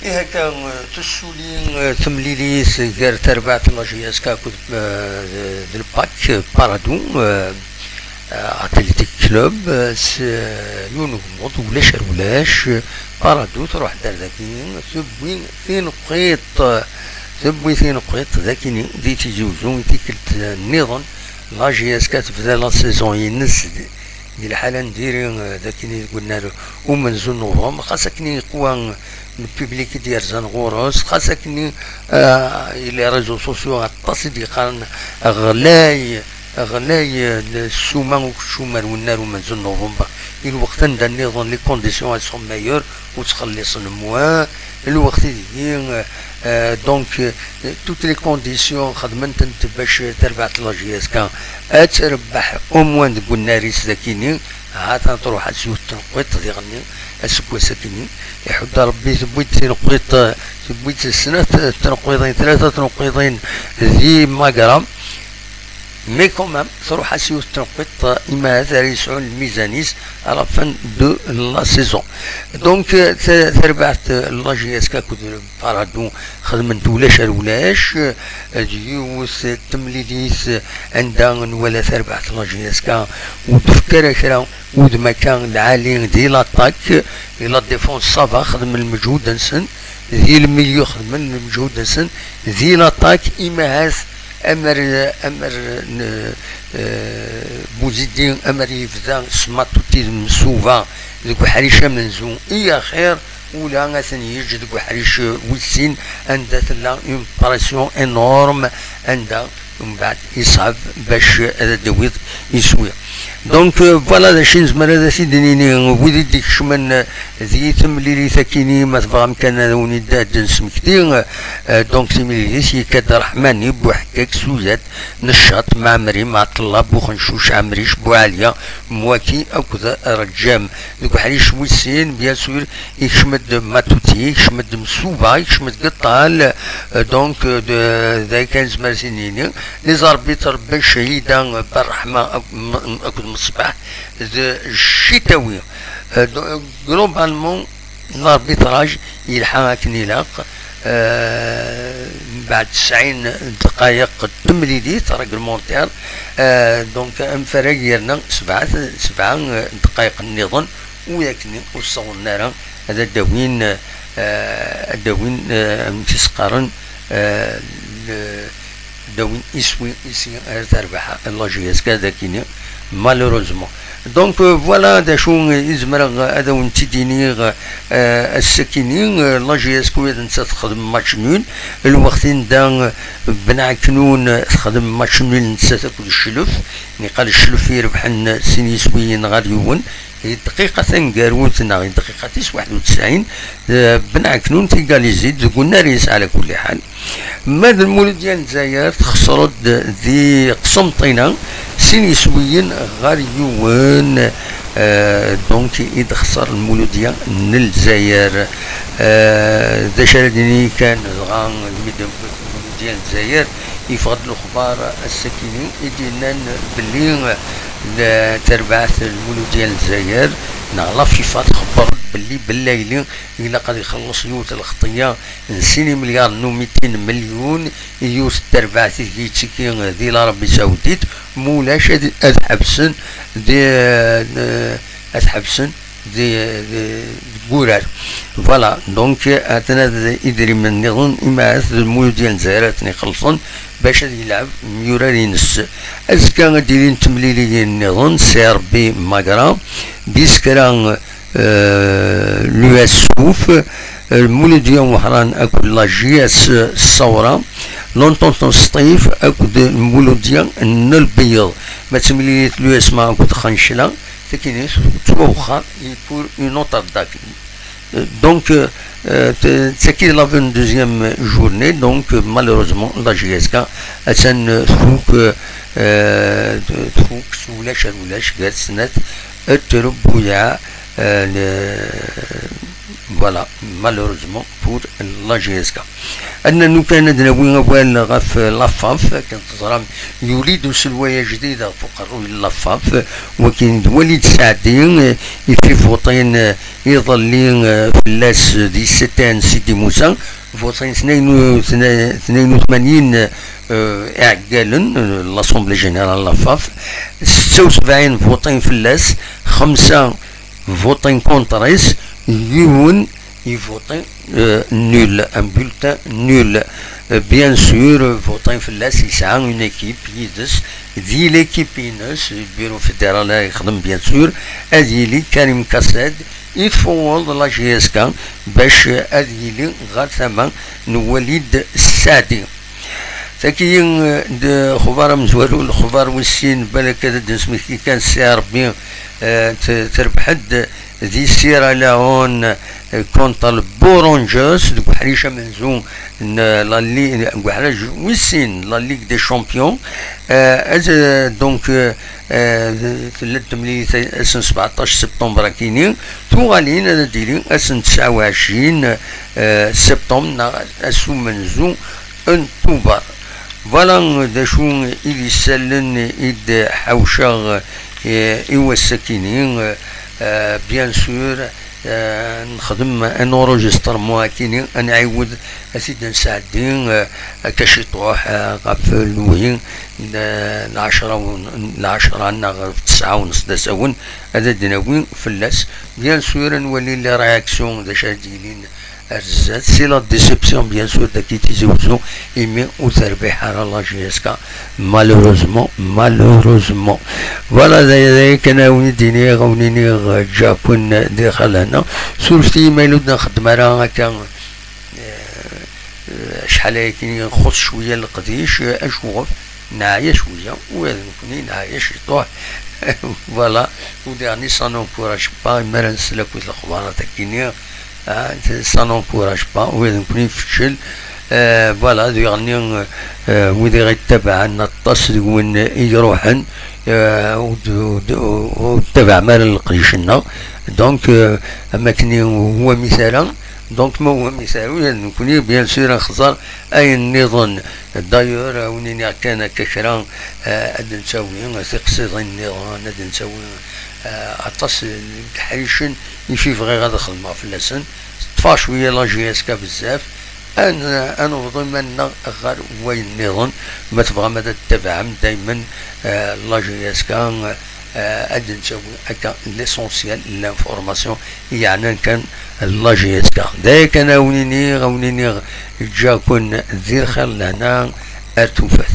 هكا تسولين تمليليس غير تربعة لاجياس كاكو الباك بارادو اتلتيك كلوب يونغ مود ولاش بارادو تروح دار ذاكين تبوي ثين قيط ذاكيني دي تيجوزو تيكلت النظام لاجياس كتبدا لا سيزون ينس دي الحالة نديري ذاكيني قلنا له ومنزل نوفمبر خاصكني قوى البوبليك ديال زنغوروس خاصكني لي ريزو سوسيو غطاس ديقان غلاي السومه والشمال والنار ومنزل نوفمبر الوقت عند النظام لي كونديسيون سون مايور وتخلص الموا الوقت ديال دونك توت لي كونديسيون خدمت انت باش تربح لاجياس كان تربح او موان تقول ناريس ذاكيني عاد تروح تزود تنقيط ديالني اسكو ساكنين يحب ربي تبويت تنقيط تبويت السنه تنقيطين ثلاثه تنقيطين ذي ماغرام مي كومام تروح اسيو تنقيط اما هذا يسعون الميزانيس على فن دو لا سيزون دونك تربحت لاجياس كاكو بارادو خدمت ولاش ديوس تمليديس عندها ولا تربحت لاجياس كا وتفكر كرا ود مكان العالي دي لاطاك لا ديفونس صافا خدم المجهود نسن ذي الميليو خدم المجهود نسن ذي لاطاك اما هاس امر بوزيدين امر يفدا سماتوتي مسوفا ذوك حريشه منزو اي خير ولا غاثني يجي ذوك حريش وسين عندها لا اون براسيون انورم عندها ومن بعد يصعب باش هذا دويض يسوي دونك فوالا داكشي نزمر هذا سيدنيني ودي ديك شمن ذي تمليلي ثاكيني ما تبغى مكان هذا ونيداد نسمكتي دونك تمليلي سي كاد رحماني بوحكاك سوزات نشاط مع مريم مع طلاب وخنشوش عمريش بوعالية مواكي اكو رجام ذوك حريش وسين بيان سور يشمد ماتوتي يشمد مسوبا يشمد قطال دونك ذا كان زمر سنيني لي زاربيتر باش شهيدا بالرحمة اكو المصباح الشتوي جلوبالمون الاربيتراج يلحق كنيلاق بعد 90 دقائق تمليديت ريغلمونتير دونك انفراجيرنا سبعة دقائق النظام وياكني وصلنا لها هذا الدوين تسقارن داوين يسوي تربح لاجياس كذا كيني مالوروزمون دونك فوالا دا شو يزمر هذا ونتيديني السكينين لاجياس كويت نتا تخدم ماتش نول الوقت دا بنعكنون تخدم ماتش نول نتا تاكل الشلف يعني قال الشلف يربح سينيسويين غاديون دقيقة ثنقاروتنا دقيقة 91 بنعكنون تيكاليزيد قلنا ريس على كل حال ماذا المولود ديال الجزائر تخسرت ذي قسمطينة سينيسويين غاريون دونك إذا خسر المولود ديال الجزائر ذا شردني كان غان المولود ديال الجزائر يفقد الأخبار السكيني يدينا باللي تربعت المولود ديال الجزائر نغلا فيفا تخبر باللي بالليل إلا قد يخلص يوت الخطية نسيني مليار نو 200 مليون يوت تربعت يتسكي دي العربية السعودية مولاش أتحبسن دي بورار فوالا دونك اتنا يدري من النظام اما المولود ديال الجزائر تني خلصن باش يلعب يورا ينس ازكا غاديين تمليلي ديال النظام سي ار بي ماغرا بيسكران لو اسوف المولود ديال وحران اكو لاجياس الصوره لونطون سطيف اكو المولود ديال البيض ما تمليلي لو اسما اكو تخنشلا تكينيس توخا pour une autre date. Donc, c'est qui la 22e journée, donc malheureusement, la GSK a un truc sous la chalouche, Gertsenet, et Terubouya, فوالا مالوروزمون بور لا جي اس كا اننا كان دناوي غوال غاف لافاف كانت تزرام يولد سلوايه جديده فوق الروي لافاف وكاين وليد سعدي يفي فوطين يظلين فلاس دي ستان سيدي موسى فوطين 82 اعقالا لاسومبلي جينيرال لافاف 76 فوطين فلاس 5 فوطين كونتريس يون يفوطين نول ان بولتان نول بيان سور فوطين فلاس يسعى اون ايكيب يدس دي ليكيب ينس البيرو فيدرال يخدم بيان سور هادي لي كريم كاساد يتفوض لا جي اس كا باش هادي لي غير ثما نوليد السعدي تاكي خبار مزوالو الخبار والسين بالك هذا دنسمي كي كان سي ربي تربحد دي سيراليون كونتر البورونجوس دوك حريشه منزون لا لي كحراج ويسين لا ليغ دي شامبيون دونك ثلاث ملي اسن 17 سبتمبر كاينين توغالين هذا ديرين اسن 29 سبتمبر اسو منزون انتوبر فوالا داشو إلي سالن إد حوشا إوا الساكنين بيان سور نخدم ان اورجستر مواكيني نعاود اسيد نساعدين كاشي طروح غاف الوين العشرة انا 9 ونص دساون هذا دناوين فلاس بيان سور نولي لي رياكسيون دا شاديلين الرزات سي لا ديسيبسيون بيان سور داكي تيزوجو ايمي وتربيح على لا جي اس كا مالوروزمون فوالا ذا كان وني غونيني جابون داخل هنا سولفتي مايلود نخدم راه هكا شحال هكا نخص شويه القديش اشوف نعيا شويه وهذا نكوني نعيا شي طوح فوالا وديرني سانون كوراج با مرا نسلك الاخبار تاكيني سا نونكوراج با وهذا نكوني نفشل فوالا يغني وذي غيتبع عنا الطاس وين يروحن وتبع مال القريشنا دونك اما كني هو مثالا دونك ما هو مثال نكوني بيان سور نخزر اي النظام دايور ونيني كان كشران اد نساوي تقصيد النظام اد نساوي عطاس الحريشن يشوف غير غادا خدمه في اللسن طفا شويه لا جي اس كا بزاف انا ضمن غير وين النظام ما تبغى ما تتبع دائما لا جي اس كا اد نساوي هكا ليسونسيال لانفورماسيون يعني كان لا جي اس كا داك انا غونيني جا كون ذي خير لهنا ارتوفات.